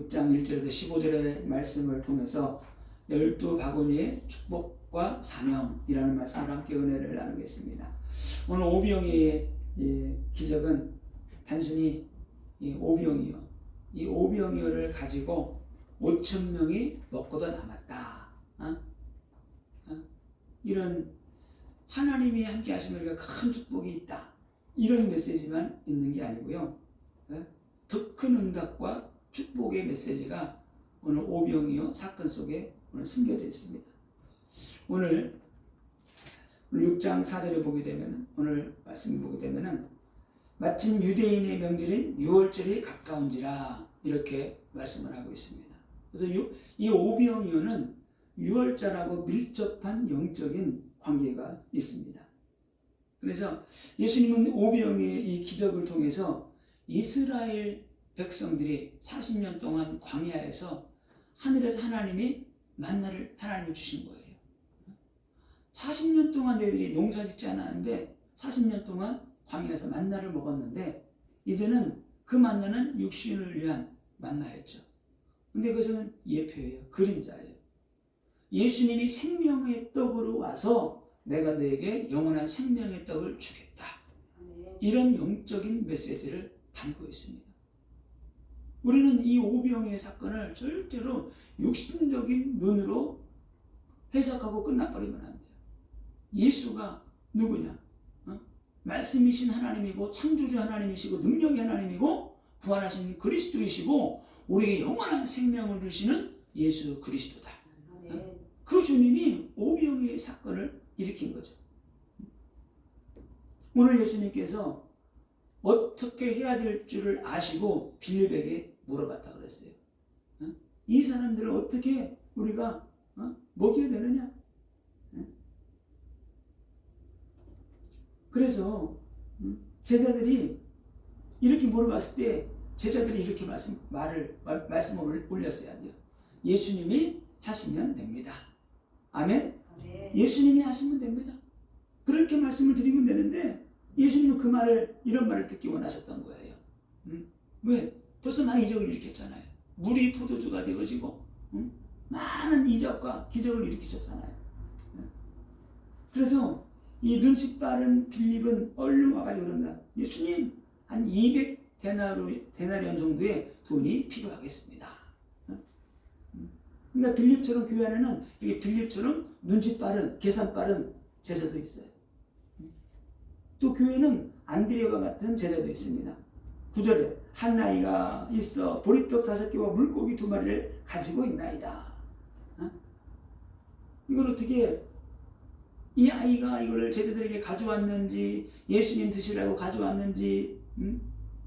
6장 1절에서 15절의 말씀을 통해서 12바구니의 축복과 사명이라는 말씀을 함께 은혜를 나누겠습니다. 오늘 오병이어의 기적은 단순히 오병이어, 이 오병이어를 가지고 5,000명이 먹고도 남았다. 이런 하나님이 함께 하시면 우리가 큰 축복이 있다. 이런 메시지만 있는 게 아니고요. 더 큰 응답과 축복의 메시지가 오늘 오병이어 사건 속에 오늘 숨겨져 있습니다. 오늘 6장 4절에 보게 되면, 오늘 말씀 보게 되면은 마침 유대인의 명절인 6월절이 가까운지라 이렇게 말씀을 하고 있습니다. 그래서 이 오병이어는 6월절하고 밀접한 영적인 관계가 있습니다. 그래서 예수님은 오병이어의 이 기적을 통해서 이스라엘 백성들이 40년 동안 광야에서 하늘에서 하나님이 만나를 하나님이 주신 거예요. 40년 동안 너희들이 농사 짓지 않았는데 40년 동안 광야에서 만나를 먹었는데 이제는 그 만나는 육신을 위한 만나였죠. 근데 그것은 예표예요. 그림자예요. 예수님이 생명의 떡으로 와서 내가 너에게 영원한 생명의 떡을 주겠다. 이런 영적인 메시지를 담고 있습니다. 우리는 이 오병이어의 사건을 절대로 육신적인 눈으로 해석하고 끝나버리면 안 돼요. 예수가 누구냐? 말씀이신 하나님이고 창조주 하나님이시고 능력의 하나님이고 부활하신 그리스도이시고 우리에게 영원한 생명을 주시는 예수 그리스도다. 그 주님이 오병이어의 사건을 일으킨 거죠. 오늘 예수님께서 어떻게 해야 될 줄을 아시고 빌립에게 물어봤다 그랬어요. 이 사람들을 어떻게 우리가 먹여야 되느냐? 그래서 제자들이 이렇게 물어봤을 때 제자들이 이렇게 말씀을 올렸어야 돼요. 예수님이 하시면 됩니다. 아멘? 예수님이 하시면 됩니다. 그렇게 말씀을 드리면 되는데 예수님은 그 말을, 이런 말을 듣기 원하셨던 거예요. 왜? 벌써 많은 이적을 일으켰잖아요. 물이 포도주가 되어지고 많은 이적과 기적을 일으키셨잖아요. 그래서 이 눈치 빠른 빌립은 얼른 와가지고 그런다. 예수님, 한 200데나리온 정도의 돈이 필요하겠습니다. 그러니까 빌립처럼 교회 안에는 이렇게 빌립처럼 눈치 빠른, 계산 빠른 제자도 있어요. 또 교회는 안드레와 같은 제자도 있습니다. 9절에 한 아이가 있어 보리떡 5개와 물고기 2마리를 가지고 있나이다. 이걸 어떻게, 이 아이가 이걸 제자들에게 가져왔는지 예수님 드시라고 가져왔는지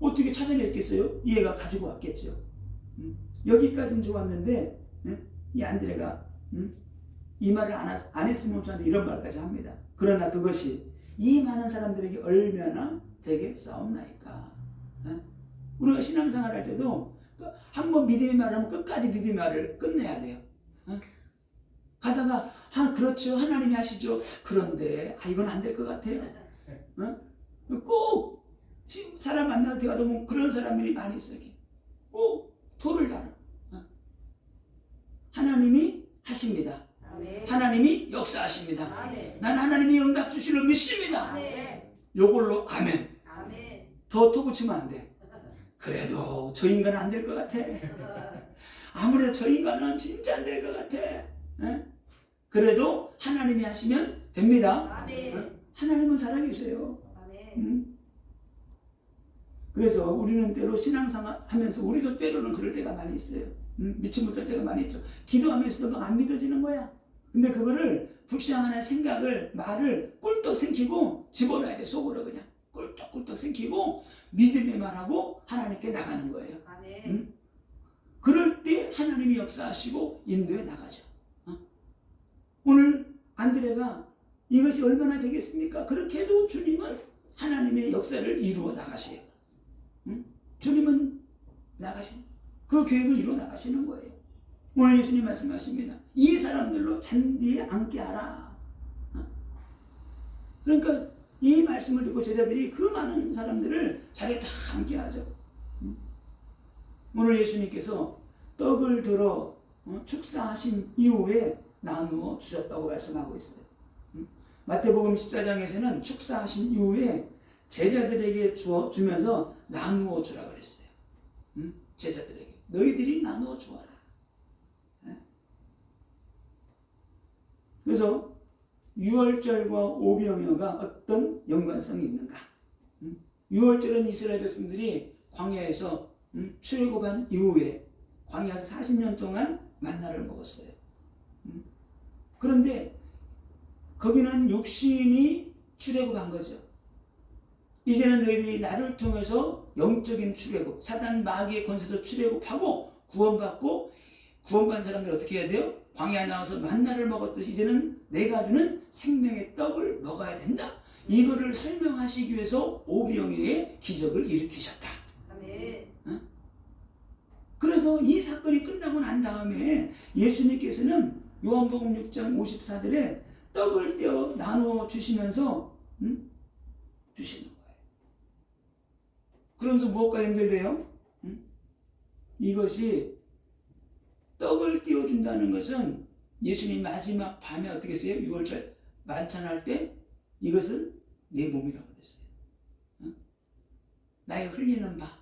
어떻게 찾아냈겠어요? 이 애가 가지고 왔겠죠. 여기까지는 좋았는데 이 안드레가 이 말을 안 했으면 좋았는데 이런 말까지 합니다. 그러나 그것이 이 많은 사람들에게 얼마나 되게 싸움나이까. 우리가 신앙생활 할 때도 한번 믿음의 말을 하면 끝까지 믿음의 말을 끝내야 돼요. 가다가 그렇죠, 하나님이 하시죠. 그런데 이건 안 될 것 같아요. 꼭 사람 만나서 대화도 보면 그런 사람들이 많이 있어요. 꼭 도를 달아. 하나님이 하십니다. 아멘. 하나님이 역사하십니다. 아멘. 난 하나님이 응답 주시는 믿습니다. 아멘. 요걸로 아멘. 아멘. 더 붙이면 안 돼. 그래도 저 인간은 안 될 것 같아. 아무래도 저 인간은 진짜 안 될 것 같아. 그래도 하나님이 하시면 됩니다. 아멘. 하나님은 살아계세요. 아멘. 그래서 우리는 때로 신앙생활 하면서 우리도 때로는 그럴 때가 많이 있어요. 믿지 못할 때가 많이 있죠. 기도하면서도 막 안 믿어지는 거야. 근데 그거를 불쌍한 생각을, 말을 꿀떡 생기고 집어넣어야 돼. 속으로 그냥 꿀떡꿀떡 생기고 믿음의 말하고 하나님께 나가는 거예요. 그럴 때 하나님이 역사하시고 인도에 나가죠. 오늘 안드레가 이것이 얼마나 되겠습니까? 그렇게 해도 주님은 하나님의 역사를 이루어 나가세요. 주님은 나가시는, 그 계획을 이루어 나가시는 거예요. 오늘 예수님 말씀하십니다. 이 사람들로 잔디에 앉게 하라. 그러니까 이 말씀을 듣고 제자들이 그 많은 사람들을 자리에 다 앉게 하죠. 오늘 예수님께서 떡을 들어 축사하신 이후에 나누어 주셨다고 말씀하고 있어요. 마태복음 14장에서는 축사하신 이후에 제자들에게 주면서 나누어 주라 그랬어요. 제자들에게 너희들이 나누어 주어라. 그래서 유월절과 오병이어가 어떤 연관성이 있는가? 유월절은 이스라엘 백성들이 광야에서 출애굽한 이후에 광야에서 40년 동안 만나를 먹었어요. 그런데 거기는 육신이 출애굽한 거죠. 이제는 너희들이 나를 통해서 영적인 출애굽, 사단 마귀의 권세에서 출애굽하고 구원받은 사람들 어떻게 해야 돼요? 광야에 나와서 만나를 먹었듯이 이제는 내가 주는 생명의 떡을 먹어야 된다. 이거를 설명하시기 위해서 오병이어의 기적을 일으키셨다. 아멘. 그래서 이 사건이 끝나고 난 다음에 예수님께서는 요한복음 6장 54절에 떡을 떼어 나누어 주시면서 주시는 거예요. 그러면서 무엇과 연결돼요? 이것이 떡을 띄워준다는 것은 예수님 마지막 밤에 어떻게 했어요? 6월절 만찬할 때 이것은 내 몸이라고 그랬어요. 나의 흘리는 바,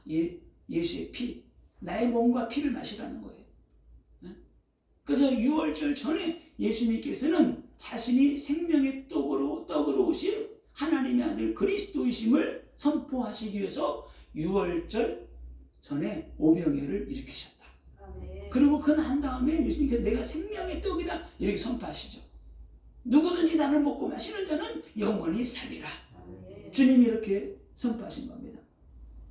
예수의 피, 나의 몸과 피를 마시라는 거예요. 그래서 6월절 전에 예수님께서는 자신이 생명의 떡으로 오신 하나님의 아들 그리스도이심을 선포하시기 위해서 6월절 전에 오병이어를 일으키셨다. 그리고 그 난 다음에 예수님께서 내가 생명의 떡이다 이렇게 선포하시죠. 누구든지 나를 먹고 마시는 자는 영원히 살리라. 주님이 이렇게 선포하신 겁니다.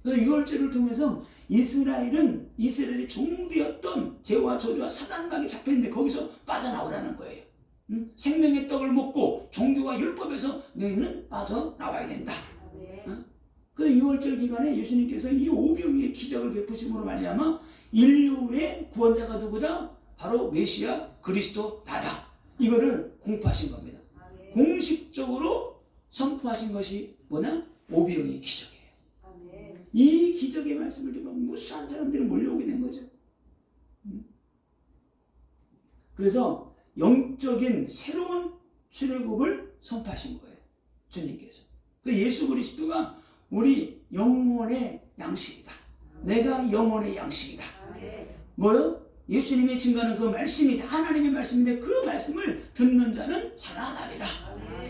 그래서 6월절을 통해서 이스라엘이 종되었던 죄와 저주와 사단마귀에 잡혀있는데 거기서 빠져나오라는 거예요. 생명의 떡을 먹고 종교와 율법에서 너희는 빠져나와야 된다. 그 6월절 기간에 예수님께서 이 오병이의 기적을 베푸심으로 말미암아 인류의 구원자가 누구다? 바로 메시아 그리스도 나다. 이거를 공포하신 겁니다. 공식적으로 선포하신 것이 뭐냐? 오병이의 기적이에요. 이 기적의 말씀을 듣고 무수한 사람들이 몰려오게 된 거죠. 그래서 영적인 새로운 출애굽을 선포하신 거예요. 주님께서. 그 예수 그리스도가 우리 영혼의 양식이다. 내가 영혼의 양식이다. 뭐요? 예수님의 증거는 그 말씀이다. 하나님의 말씀인데 그 말씀을 듣는 자는 살아나리라.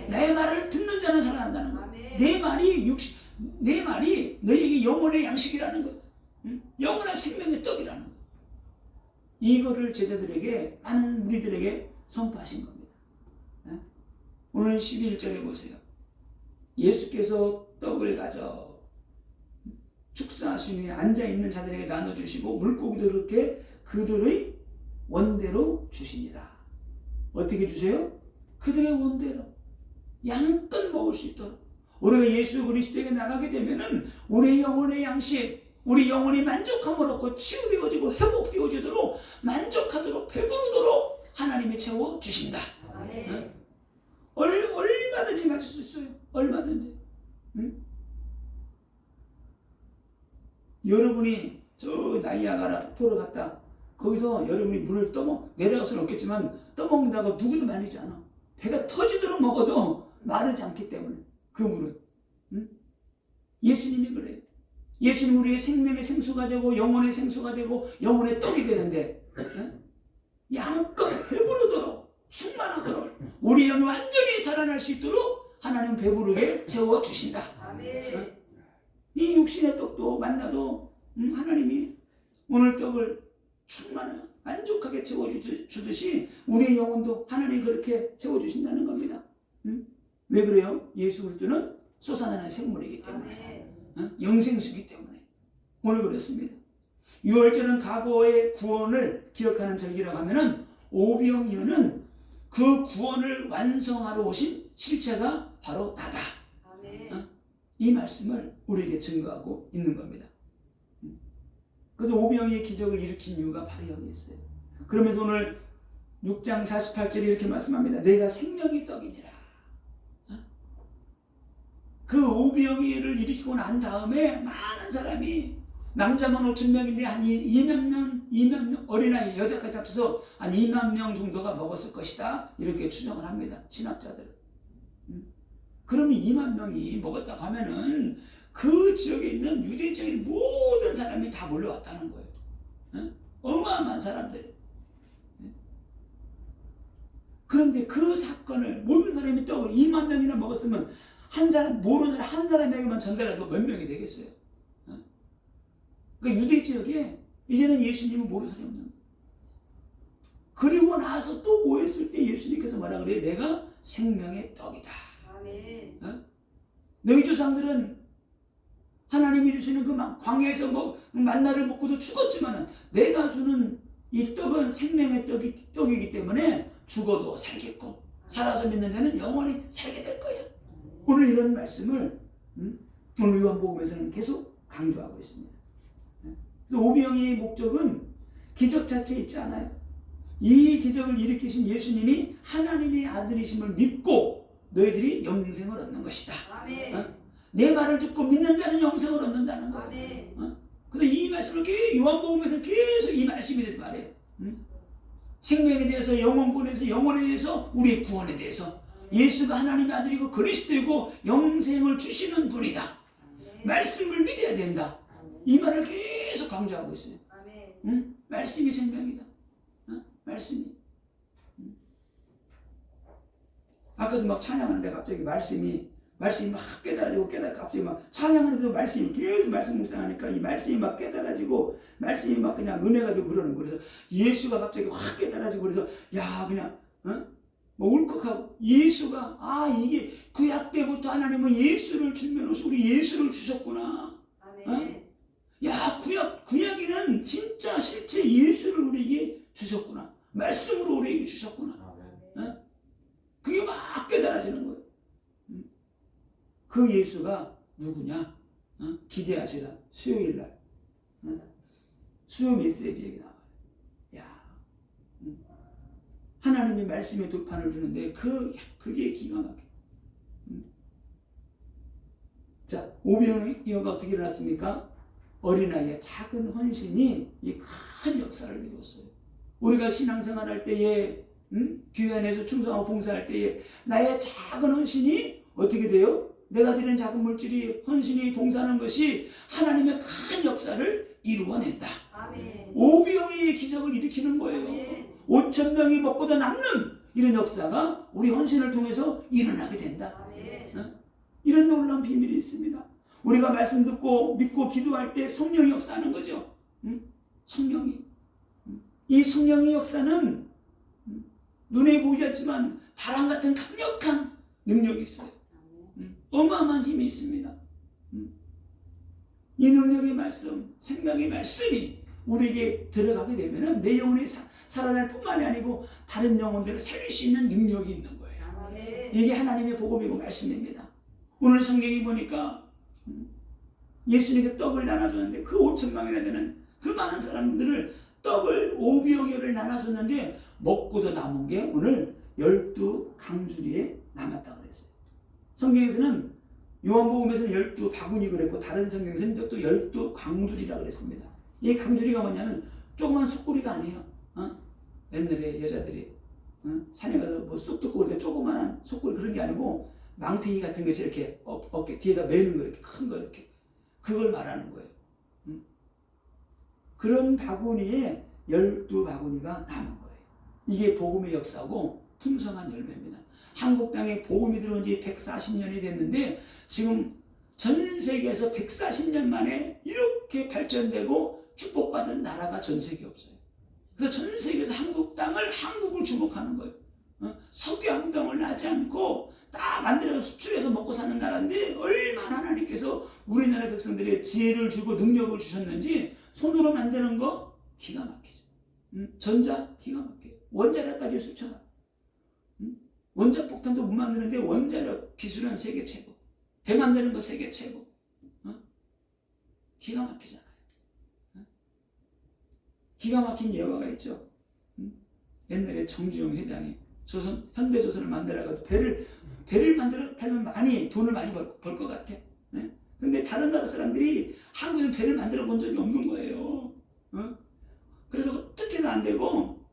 내 말을 듣는 자는 살아난다는 거예요. 내 말이 너희에게 영혼의 양식이라는 거예요. 영원한 생명의 떡이라는 거예요. 이거를 제자들에게, 많은 무리들에게 선포하신 겁니다. 오늘 12절에 보세요. 예수께서 떡을 가져 축사하신 후에 앉아있는 자들에게 나눠주시고 물고기도 그렇게 그들의 원대로 주시니라. 어떻게 주세요? 그들의 원대로 양껏 먹을 수 있도록. 우리가 예수 그리스도에게 나가게 되면은 우리 영혼의 양식, 우리 영혼이 만족함을 얻고 치유되어지고 회복되어지도록 만족하도록 배부르도록 하나님이 채워 주신다. 얼마든지 마실 수 있어요. 얼마든지. 여러분이 저 나이아가라 폭포를 갔다 거기서 여러분이 물을 내려갈 수는 없겠지만 떠먹는다고 누구도 말리지 않아. 배가 터지도록 먹어도 마르지 않기 때문에 그 물은. 예수님이 그래요. 예수님 우리의 생명의 생수가 되고 영혼의 생수가 되고 영혼의 떡이 되는데 양껏 배부르도록 충만하도록 우리 영이 완전히 살아날 수 있도록 하나님 배부르게 채워주신다. 이 육신의 떡도 만나도 하나님이 오늘 떡을 충만하게 만족하게 채워주듯이 우리의 영혼도 하나님이 그렇게 채워주신다는 겁니다. 왜 그래요? 예수 그리스도는 솟아나는 생물이기 때문에 영생수이기 때문에 오늘 그렇습니다. 6월절은 과거의 구원을 기억하는 절기라고 하면은 오병이어는 그 구원을 완성하러 오신 실체가 바로 나다. 이 말씀을 우리에게 증거하고 있는 겁니다. 그래서 오병이어의 기적을 일으킨 이유가 바로 여기 있어요. 그러면서 오늘 6장 48절에 이렇게 말씀합니다. 내가 생명의 떡이니라. 그 오병이어를 일으키고 난 다음에 많은 사람이 남자만 5천 명인데 한 2만 명 어린아이 여자까지 합쳐서 한 2만 명 정도가 먹었을 것이다. 이렇게 추정을 합니다. 신학자들은. 그러면 2만 명이 먹었다고 하면은 그 지역에 있는 유대적인 모든 사람이 다 몰려왔다는 거예요. 어마어마한 사람들. 그런데 그 사건을 모든 사람이 떡을 2만 명이나 먹었으면 한 사람, 모르는 사람 한 사람에게만 전달해도 몇 명이 되겠어요. 그러니까 유대 지역에 이제는 예수님을 모르는 사람이 없는 거예요. 그리고 나서 또 모였을 때 예수님께서 뭐라 그래요? 내가 생명의 떡이다. 아멘. 너희 조상들은 하나님이 주시는 그 광야에서 만나를 먹고도 죽었지만 내가 주는 이 떡은 생명의 떡이기 때문에 죽어도 살겠고 살아서 믿는 자는 영원히 살게 될 거예요. 오늘 이런 말씀을 오늘 요한복음에서는 계속 강조하고 있습니다. 그래서 오병이의 목적은 기적 자체에 있지 않아요. 이 기적을 일으키신 예수님이 하나님의 아들이심을 믿고 너희들이 영생을 얻는 것이다. 아멘. 내 말을 듣고 믿는 자는 영생을 얻는다는 거예요. 아멘. 그래서 이 말씀을 요한복음에서 계속 이 말씀에 대해서 말해요. 생명에 대해서, 영혼권에 대해서, 영혼에 대해서, 우리의 구원에 대해서. 예수가 하나님의 아들이고 그리스도이고 영생을 주시는 분이다. 말씀을 믿어야 된다. 이 말을 계속 강조하고 있어요. 말씀이 생명이다. 말씀이. 아까도 막 찬양하는데 갑자기 말씀이 막 깨달아지고 갑자기 막 찬양하는데도 말씀이 계속 말씀 묵상하니까 이 말씀이 막 깨달아지고 말씀이 막 그냥 은혜가 되고 그러는 거예요. 그래서 예수가 갑자기 확 깨달아지고 그래서 야 그냥 뭐 울컥하고 예수가 이게 구약 때부터 하나님은 예수를 주면서 우리 예수를 주셨구나. 야 구약에는 진짜 실제 예수를 우리에게 주셨구나. 말씀으로 우리에게 주셨구나. 그게 막 깨달아지는 거예요. 그 예수가 누구냐? 기대하시라. 수요일날 수요 메시지 얘기 나와요. 야, 하나님이 말씀의 돌판을 주는데 그게 기가 막혀. 자, 오병이어가 어떻게 일어났습니까? 어린아이의 작은 헌신이 이 큰 역사를 이루었어요. 우리가 신앙생활 할 때에 교회 안에서 충성하고 봉사할 때에 나의 작은 헌신이 어떻게 돼요? 내가 드리는 작은 물질이 헌신이 봉사하는 것이 하나님의 큰 역사를 이루어낸다. 아멘. 오병이의 기적을 일으키는 거예요. 아멘. 5천 명이 먹고도 남는 이런 역사가 우리 헌신을 통해서 일어나게 된다. 아멘. 이런 놀라운 비밀이 있습니다. 우리가 말씀 듣고 믿고 기도할 때 성령이 역사하는 거죠. 성령이. 이 성령의 역사는 눈에 보이지 않지만 바람 같은 강력한 능력이 있어요. 어마어마한 힘이 있습니다. 이 능력의 말씀, 생명의 말씀이 우리에게 들어가게 되면 내 영혼이 살아날 뿐만이 아니고 다른 영혼들을 살릴 수 있는 능력이 있는 거예요. 아멘. 이게 하나님의 복음이고 말씀입니다. 오늘 성경이 보니까 예수님께 떡을 나눠줬는데 그 5천 명이나 되는 그 많은 사람들을 떡을 오병이어를 나눠줬는데 먹고도 남은 게 오늘 12강주리에 남았다고 그랬어요. 성경에서는 요한복음에서는 12바구니 그랬고 다른 성경에서는 또 12강주리라고 그랬습니다. 이 강주리가 뭐냐면 조그만 솥구리가 아니에요. 옛날에 여자들이 산에 가서 뭐 쑥 듣고 그럴 때 조그만한 솥구리 그런 게 아니고 망태기 같은 거 이렇게 어깨 뒤에다 매는 거 이렇게 큰 거 이렇게 그걸 말하는 거예요. 그런 바구니에 12바구니가 남은 거예요. 이게 복음의 역사고 풍성한 열매입니다. 한국 땅에 복음이 들어온 지 140년이 됐는데 지금 전 세계에서 140년 만에 이렇게 발전되고 축복받은 나라가 전 세계에 없어요. 그래서 전 세계에서 한국을 주목하는 거예요. 석유암동을 나지 않고 다 만들어서 수출해서 먹고 사는 나라인데 얼마나 하나님께서 우리나라 백성들의 지혜를 주고 능력을 주셨는지 손으로 만드는 거 기가 막히죠. 전자 기가 막혀요. 원자력까지 수출하. 원자폭탄도 못 만드는데 원자력 기술은 세계 최고. 배 만드는 거 세계 최고. 기가 막히잖아요. 기가 막힌 예화가 있죠. 옛날에 정주영 회장이 현대조선을 만들어가지고 배를 만들어 팔면 돈을 많이 벌 것 같아. 근데 다른 나라 사람들이 한국에서 배를 만들어 본 적이 없는 거예요. 그래서 어떻게도 안 되고,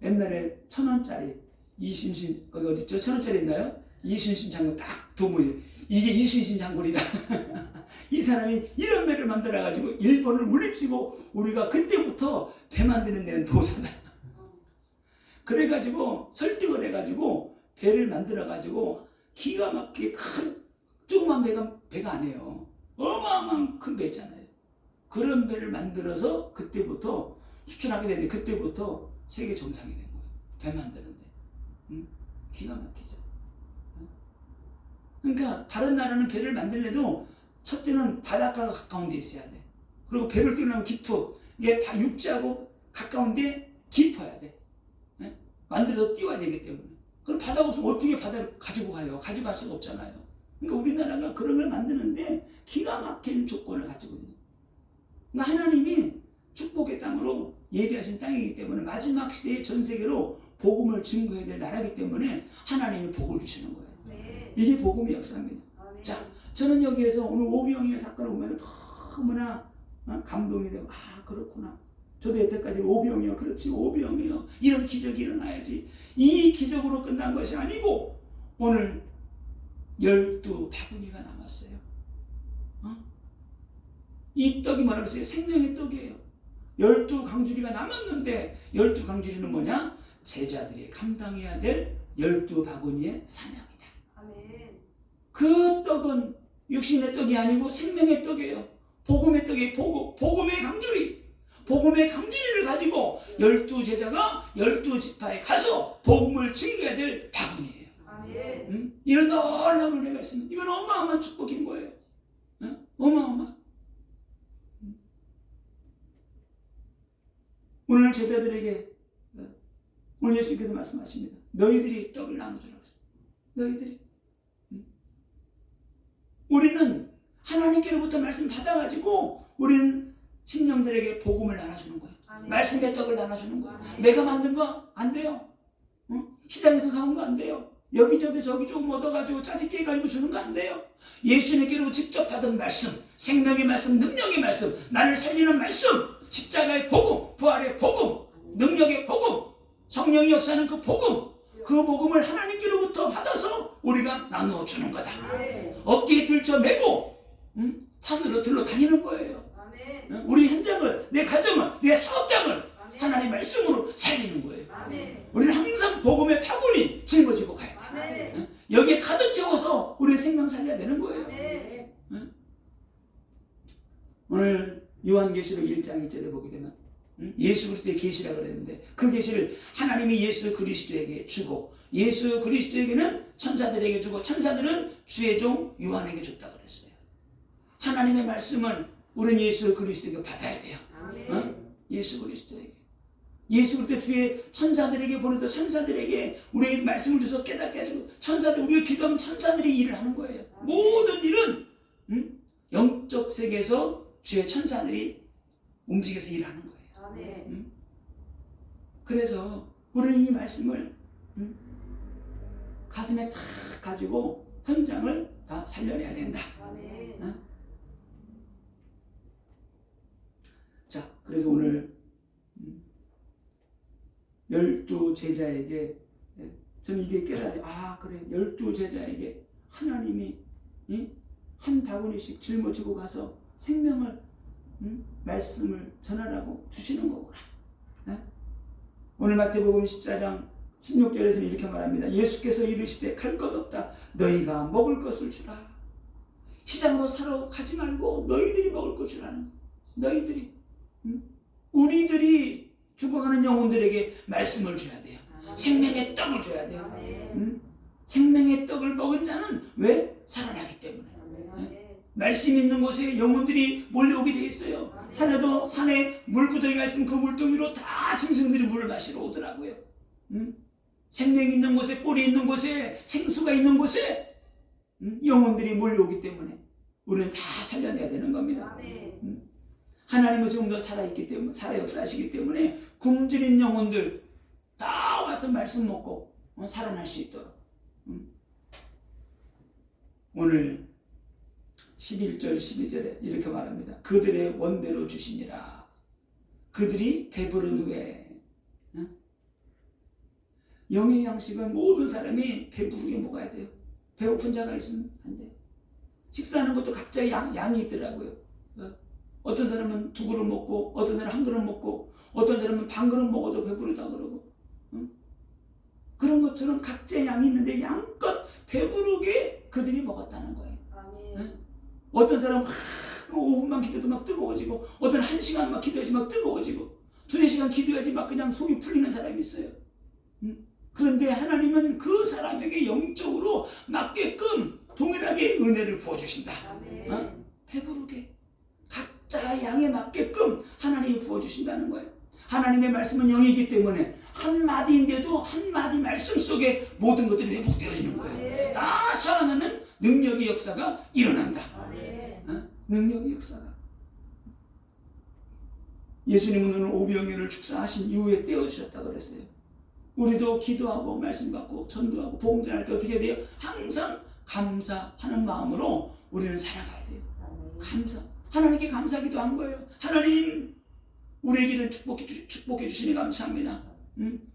옛날에 1,000원짜리 이순신, 거기 어딨죠? 1,000원짜리 있나요? 이순신 장군 딱 도무지. 이게 이순신 장군이다. 이 사람이 이런 배를 만들어가지고 일본을 물리치고 우리가 그때부터 배 만드는 데는 도사다. 그래가지고 설득을 해가지고 배를 만들어가지고 기가 막히게 큰 조그만 배가 아니에요. 어마어마한 큰 배 있잖아요. 그런 배를 만들어서 그때부터 수출하게 되는데 그때부터 세계 정상이 된 거예요. 배 만드는데. 기가 막히죠. 그러니까 다른 나라는 배를 만들래도 첫째는 바닷가가 가까운 데 있어야 돼. 그리고 배를 띄우려면 깊어. 이게 육지하고 가까운데 깊어야 돼. 만들어서 띄워야 되기 때문에. 그럼 바다가 없으면 어떻게 바다를 가지고 가요? 가져갈 수가 없잖아요. 그러니까 우리나라가 그런 걸 만드는데 기가 막힌 조건을 가지고 있는. 그러니까 하나님이 축복의 땅으로 예비하신 땅이기 때문에 마지막 시대에 전 세계로 복음을 증거해야 될 나라이기 때문에 하나님이 복을 주시는 거예요. 네. 이게 복음의 역사입니다. 아멘. 자, 저는 여기에서 오늘 오병이어 사건을 보면 너무나 감동이 되고, 아, 그렇구나. 저도 여태까지 오병이어, 그렇지, 오병이어, 이런 기적이 일어나야지. 이 기적으로 끝난 것이 아니고 오늘 12바구니가 남았어요. 이 떡이 뭐라고 했어요? 생명의 떡이에요. 12강주리가 남았는데 12강주리는 뭐냐? 제자들이 감당해야 될 12바구니의 사명이다. 아멘. 그 떡은 육신의 떡이 아니고 생명의 떡이에요. 복음의 떡이 복음의 강주리. 복음의 강주리를 가지고 12제자가 12지파에 가서 복음을 증거해야 될 바구니예요. 아멘. 이런 놀라운 은혜가 있습니다. 이건 어마어마한 축복인 거예요. 어마어마. 오늘 제자들에게 오늘 예수님께서 말씀하십니다. 너희들이 떡을 나눠주라고 했어요. 너희들이. 우리는 하나님께로부터 말씀 받아가지고 우리는 신령들에게 복음을 나눠주는 거예요. 아멘. 말씀의 떡을 나눠주는 거예요. 아멘. 내가 만든 거 안 돼요. 시장에서 사온 거 안 돼요. 여기저기 저기 조금 얻어가지고 짜집게 해가지고 주는 거 안 돼요. 예수님께로 직접 받은 말씀, 생명의 말씀, 능력의 말씀, 나를 살리는 말씀, 십자가의 복음, 부활의 복음, 능력의 복음, 성령이 역사하는 그 복음을 하나님께로부터 받아서 우리가 나누어 주는 거다. 아멘. 어깨에 들쳐 메고 산으로 들러 다니는 거예요. 아멘. 우리 현장을, 내 가정을, 내 사업장을 아멘. 하나님의 말씀으로 살리는 거예요. 아멘. 우리는 항상 복음의 바구니 짊어지고 가야 돼. 아멘. 여기에 가득 채워서 우리는 생명 살려야 되는 거예요. 아멘. 오늘 요한계시록 1장 1절에 보게 되면 예수 그리스도의 계시라고 그랬는데 그 계시를 하나님이 예수 그리스도에게 주고 예수 그리스도에게는 천사들에게 주고 천사들은 주의 종 요한에게 줬다고 그랬어요. 하나님의 말씀을 우리는 예수 그리스도에게 받아야 돼요. 아멘. 예수 그리스도에게. 예수 그리스도 주의 천사들에게 보내서 천사들에게 우리에게 말씀을 줘서 깨닫게 해주고 천사들, 우리가 기도하면 천사들이 일을 하는 거예요. 모든 일은 영적 세계에서 주의 천사들이 움직여서 일하는 거예요. 아멘. 그래서 우리는 이 말씀을 가슴에 다 가지고 현장을 다 살려내야 된다. 아멘. 자, 그래서 오늘 12제자에게 저는 이게 깨달아요. 아, 그래. 12제자에게 하나님이 한 바구니씩 짊어지고 가서 생명을 말씀을 전하라고 주시는 거구나. 오늘 마태복음 14장 16절에서는 이렇게 말합니다. 예수께서 이르시되 갈 것 없다. 너희가 먹을 것을 주라. 시장으로 사러 가지 말고 너희들이 먹을 것 주라는 거. 너희들이. 우리들이 죽어가는 영혼들에게 말씀을 줘야 돼요. 생명의 떡을 줘야 돼요. 아멘. 생명의 떡을 먹은 자는 왜? 살아나기 때문에. 아멘. 말씀 있는 곳에 영혼들이 몰려오게 돼 있어요. 산에도 산에 물구덩이가 있으면 그 물동이로 다 짐승들이 물을 마시러 오더라고요. 생명이 있는 곳에, 꼴이 있는 곳에, 생수가 있는 곳에 영혼들이 몰려오기 때문에 우리는 다 살려내야 되는 겁니다. 아멘. 하나님은 지금도 살아있기 때문에, 살아 역사하시기 때문에 굶주린 영혼들 다 와서 말씀 먹고 살아날 수 있도록. 오늘 11절 12절에 이렇게 말합니다. 그들의 원대로 주시니라. 그들이 배부른 후에. 영의 양식은 모든 사람이 배부르게 먹어야 돼요. 배고픈 자가 있으면 안 돼요. 식사하는 것도 각자 양이 있더라고요. 어떤 사람은 2그릇 먹고, 어떤 사람은 1그릇 먹고, 어떤 사람은 반 그릇 먹어도 배부르다 그러고. 그런 것처럼 각자의 양이 있는데 양껏 배부르게 그들이 먹었다는 거예요. 아멘. 어떤 사람은 5분만 기도해도 막 뜨거워지고, 어떤 1시간만 기도해야지 막 뜨거워지고, 2-3시간 기도해야지 막 그냥 속이 풀리는 사람이 있어요. 그런데 하나님은 그 사람에게 영적으로 맞게끔 동일하게 은혜를 부어주신다. 아멘. 배부르게 각자 양에 맞게끔 하나님이 부어주신다는 거예요. 하나님의 말씀은 영이기 때문에 한마디인데도 한마디 말씀 속에 모든 것들이 회복되어지는 거예요. 다 살아나는 능력의 역사가 일어난다. 능력의 역사가. 예수님은 오늘 오병이어를 축사하신 이후에 떼어주셨다고 그랬어요. 우리도 기도하고 말씀 받고 전도하고 복음 전할 때 어떻게 돼요? 항상 감사하는 마음으로 우리는 살아가야 돼요. 감사. 하나님께 감사하기도 한 거예요. 하나님, 우리에게는 축복해 주시니 감사합니다.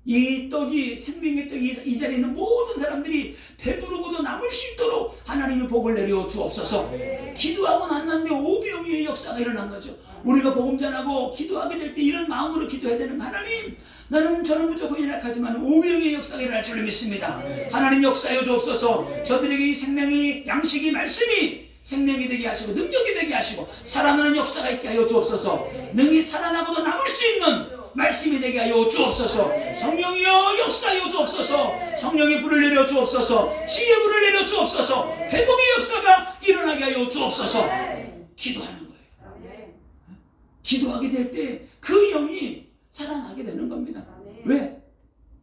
이 떡이, 생명의 떡이 이 자리에 있는 모든 사람들이 배부르고도 남을 수 있도록 하나님의 복을 내려 주옵소서. 기도하고 났는데 오병이어의 역사가 일어난 거죠. 우리가 복음 전하고 기도하게 될 때 이런 마음으로 기도해야 되는 하나님, 나는 저는 무조건 연약하지만 오병이어의 역사가 일어날 줄로 믿습니다. 하나님 역사여 주옵소서. 저들에게 이 생명의 양식이 말씀이 생명이 되게 하시고 능력이 되게 하시고 살아나는 역사가 있게 하여 주옵소서. 능히 살아나고도 남을 수 있는 말씀이 되게 하여 주옵소서. 성령이여 역사여 주옵소서. 성령의 불을 내려 주옵소서. 지혜의 불을 내려 주옵소서. 회복의 역사가 일어나게 하여 주옵소서. 기도하는 거예요. 기도하게 될 때 그 영이 살아나게 되는 겁니다. 왜?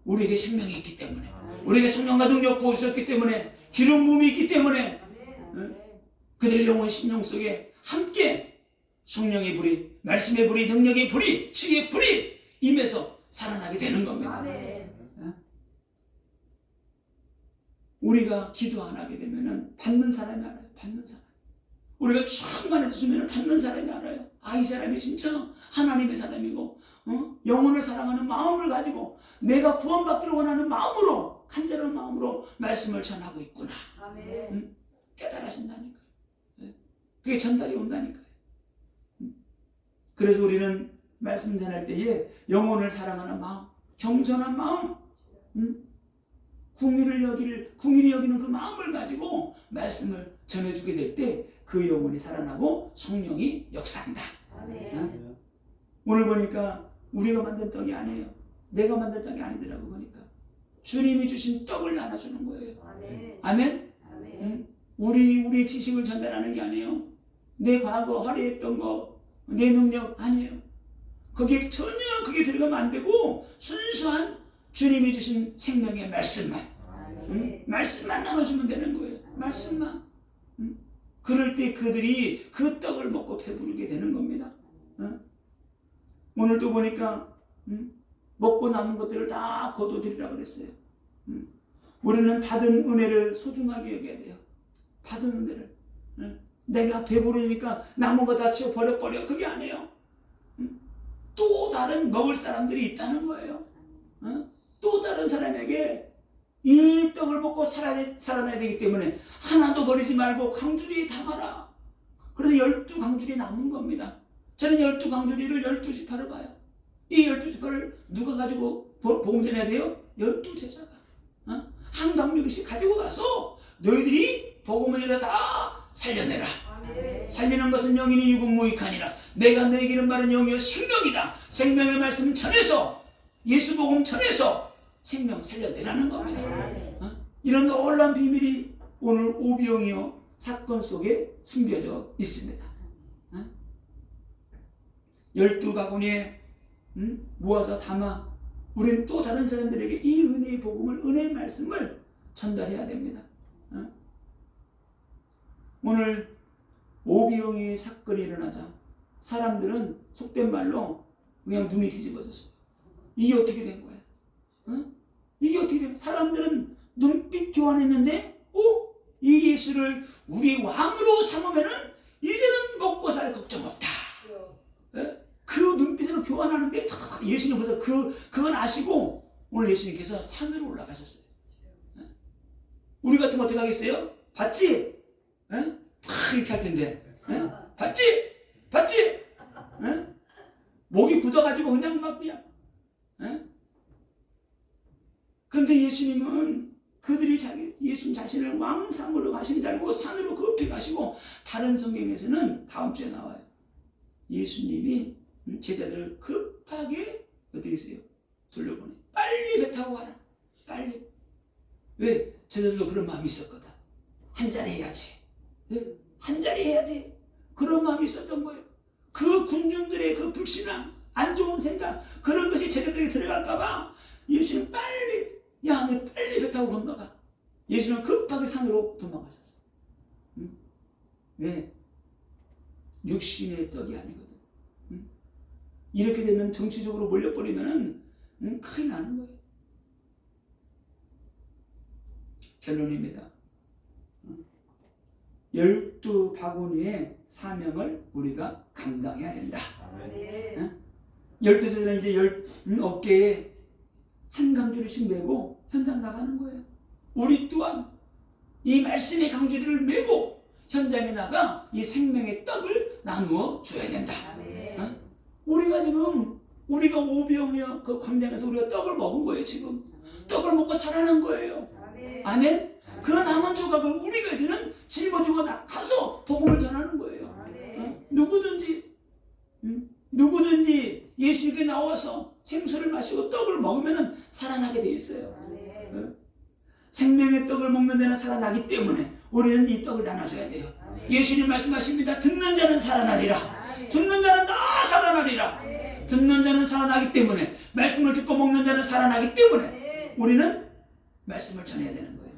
우리에게 생명이 있기 때문에, 우리에게 성령과 능력 부어주셨기 때문에, 기름 부음이 있기 때문에, 그들 영혼 심령 속에 함께 성령의 불이, 말씀의 불이, 능력의 불이, 지혜의 불이 임해서 살아나게 되는 겁니다. 우리가 기도 안 하게 되면 받는 사람이 알아요. 받는 사람. 우리가 조금만 해주면 받는 사람이 알아요. 아, 이 사람이 진짜 하나님의 사람이고 영혼을 사랑하는 마음을 가지고 내가 구원받기를 원하는 마음으로, 간절한 마음으로 말씀을 전하고 있구나. 깨달아진다니까요. 그게 전달이 온다니까요. 그래서 우리는 말씀 전할 때에 영혼을 사랑하는 마음, 겸손한 마음, 궁일이 여기는 그 마음을 가지고 말씀을 전해주게 될 때 그 영혼이 살아나고 성령이 역사한다. 오늘 보니까 우리가 만든 떡이 아니에요. 내가 만든 떡이 아니더라고. 보니까 주님이 주신 떡을 나눠주는 거예요. 아멘. 우리 지식을 전달하는 게 아니에요. 내 과거 화려했던 거, 내 능력 아니에요. 거기에 전혀 그게 들어가면 안 되고 순수한 주님이 주신 생명의 말씀만, 말씀만 나눠주면 되는 거예요. 말씀만. 그럴 때 그들이 그 떡을 먹고 배부르게 되는 겁니다. 오늘도 보니까 먹고 남은 것들을 다 거둬들이라고 그랬어요. 우리는 받은 은혜를 소중하게 여겨야 돼요. 받은 은혜를. 내가 배부르니까 남은 거 다 치워 버려. 그게 아니에요. 또 다른 먹을 사람들이 있다는 거예요. 또 다른 사람에게 이 떡을 먹고 살아나야 되기 때문에 하나도 버리지 말고 강주리에 담아라. 그래서 12강주리 남은 겁니다. 저는 12강주리를 12지파로 봐요. 이 12지파를 누가 가지고 복음 전해야 돼요? 12제자가. 한 강주리씩 가지고 가서 너희들이 복음을 전해 다 살려내라. 살리는 것은 영이니 육은 무익하니라. 내가 너에게 이른 말은 영이요 생명이다. 생명의 말씀 전해서, 예수 복음 전해서 생명 살려내라는 겁니다. 이런 놀라운 비밀이 오늘 오병이어 사건 속에 숨겨져 있습니다. 12바구니에 모아서 담아 우리는 또 다른 사람들에게 이 은혜의 복음을, 은혜의 말씀을 전달해야 됩니다. 오늘 오병이어의 사건이 일어나자 사람들은 속된 말로 그냥 눈이 뒤집어졌어요. 이게 어떻게 된 거야? 이게 어떻게 된 거야? 사람들은 눈빛 교환했는데 이 예수를 우리 왕으로 삼으면은 이제는 먹고 살 걱정 없다. 예? 그 눈빛으로 교환하는데 예수님 그래서 그건 아시고 오늘 예수님께서 산으로 올라가셨어요. 예? 우리 같으면 어떻게 하겠어요? 봤지? 예? 막 이렇게 할 텐데. 예? 봤지? 예? 목이 굳어가지고 그냥 막 그냥. 예? 그런데 예수님은 그들이 예수님 자신을 왕상으로 가신 줄 알고 산으로 급히 가시고, 다른 성경에서는 다음 주에 나와요. 예수님이 제자들을 급하게 어떻게 했어요? 돌려보내. 빨리 배 타고 가라. 빨리. 왜? 제자들도 그런 마음이 있었거든. 한 자리 해야지. 네? 한 자리 해야지. 그런 마음이 있었던 거예요. 그 군중들의 그 불신앙, 안 좋은 생각, 그런 것이 제자들에게 들어갈까봐 예수님 빨리, 야, 너 빨리 배 타고 건너가. 예수님은 급하게 산으로 도망가셨어. 응? 왜? 육신의 떡이 아니거든. 응? 이렇게 되면 정치적으로 몰려버리면은 큰일 나는 거예요. 결론입니다. 12바구니의 사명을 우리가 감당해야 된다. 아멘. 12제자는 이제 어깨에 한 강주리씩 메고 현장 나가는 거예요. 우리 또한 이 말씀의 강주리를 메고 현장에 나가 이 생명의 떡을 나누어 줘야 된다. 아멘. 우리가 지금 우리가 오병이어 그 광장에서 우리가 떡을 먹은 거예요. 지금 떡을 먹고 살아난 거예요. 아멘. 아멘. 그 남은 조각을 우리가 이제는 짊어지고 나가서 복음을 전하는 거예요. 아멘. 누구든지 예수님께 나와서 생수를 마시고 떡을 먹으면 살아나게 돼 있어요. 아멘. 생명의 떡을 먹는 자는 살아나기 때문에 우리는 이 떡을 나눠줘야 돼요. 아멘. 예수님 말씀하십니다. 듣는 자는 살아나리라. 아멘. 듣는 자는 다 살아나리라. 아멘. 듣는 자는 살아나기 때문에, 말씀을 듣고 먹는 자는 살아나기 때문에 아멘. 우리는 말씀을 전해야 되는 거예요.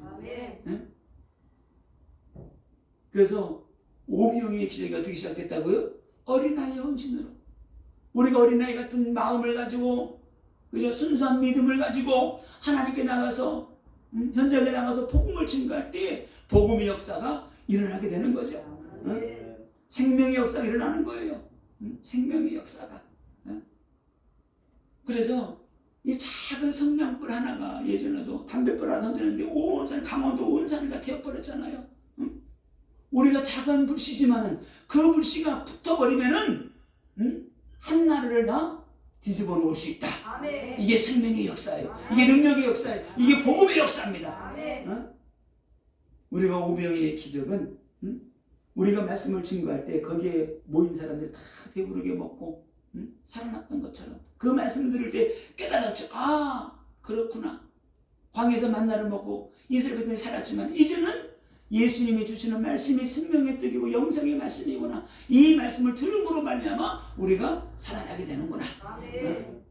아멘. 그래서 오병이의 기적이 어떻게 시작됐다고요? 어린아이의 헌신으로. 우리가 어린아이 같은 마음을 가지고, 그저 순수한 믿음을 가지고 하나님께 나가서 현장에 나가서 복음을 증거할 때 복음의 역사가 일어나게 되는 거죠. 아멘. 생명의 역사가 일어나는 거예요. 생명의 역사가. 그래서 이 작은 성냥불 하나가 예전에도 담뱃불 하나 흔드는데 온 산, 강원도 온 산을 다 태워버렸잖아요. 우리가 작은 불씨지만은 그 불씨가 붙어버리면은 한 나라를 다 뒤집어 놓을 수 있다. 아멘. 이게 생명의 역사예요. 이게 능력의 역사예요. 이게 복음의 역사입니다. 아멘. 우리가 오병이의 기적은 우리가 말씀을 증거할 때 거기에 모인 사람들이 다 배부르게 먹고 살아났던 것처럼 그 말씀 들을 때 깨달았죠. 아, 그렇구나. 광야에서 만나를 먹고 이스라엘 백성이 살았지만 이제는 예수님이 주시는 말씀이 생명의 떡이고 영생의 말씀이구나. 이 말씀을 들음으로 말미암아 우리가 살아나게 되는구나. 아멘.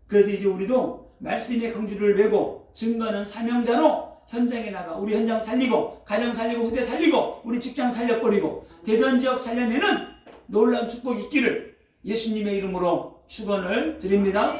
그래서 이제 우리도 말씀의 강주를 메고 증거하는 사명자로 현장에 나가 우리 현장 살리고, 가정 살리고, 후대 살리고, 우리 직장 살려버리고, 대전 지역 살려내는 놀라운 축복이 있기를 예수님의 이름으로 축원을 드립니다.